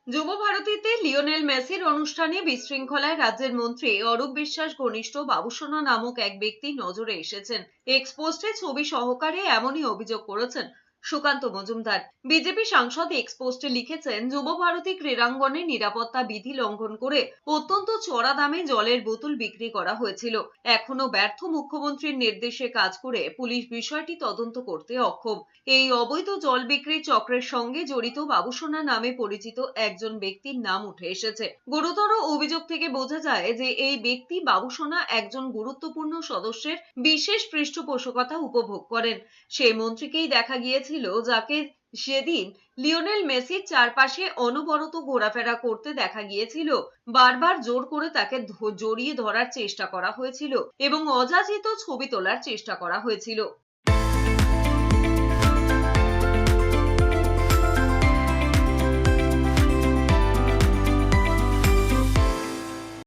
যুব ভারতীতে লিওনেল মেসির অনুষ্ঠানে বিশৃঙ্খলায় রাজ্যের মন্ত্রী অরূপ বিশ্বাস ঘনিষ্ঠ বাবুসোনা নামক এক ব্যক্তি নজরে এসেছেন। এক্সপোস্টে ছবি সহকারে এমনই অভিযোগ করেছেন সুকান্ত মজুমদার। বিজেপি সাংসদ এক্সপোস্টে লিখেছেন, যুব ভারতী ক্রীড়াঙ্গনে নিরাপত্তা বিধি লঙ্ঘন করে অত্যন্ত চড়া দামে জলের বোতল বিক্রি করা হয়েছিল। এখনো ব্যর্থ মুখ্যমন্ত্রীর নির্দেশে কাজ করে পুলিশ বিষয়টি তদন্ত করতে অক্ষম। এই অবৈধ জল বিক্রির চক্রের সঙ্গে জড়িত বাবুসোনা নামে পরিচিত একজন ব্যক্তির নাম উঠে এসেছে। গুরুতর অভিযোগ থেকে বোঝা যায় যে এই ব্যক্তি বাবুসোনা একজন গুরুত্বপূর্ণ সদস্যের বিশেষ পৃষ্ঠপোষকতা উপভোগ করেন। সেই মন্ত্রীকেই দেখা গিয়েছিল যাকে সেদিন লিওনেল মেসির চারপাশে অনবরত ঘোরাফেরা করতে দেখা গিয়েছিল। বারবার জোর করে তাকে জড়িয়ে ধরার চেষ্টা করা হয়েছিল এবং অযাচিত ছবি তোলার চেষ্টা করা হয়েছিল।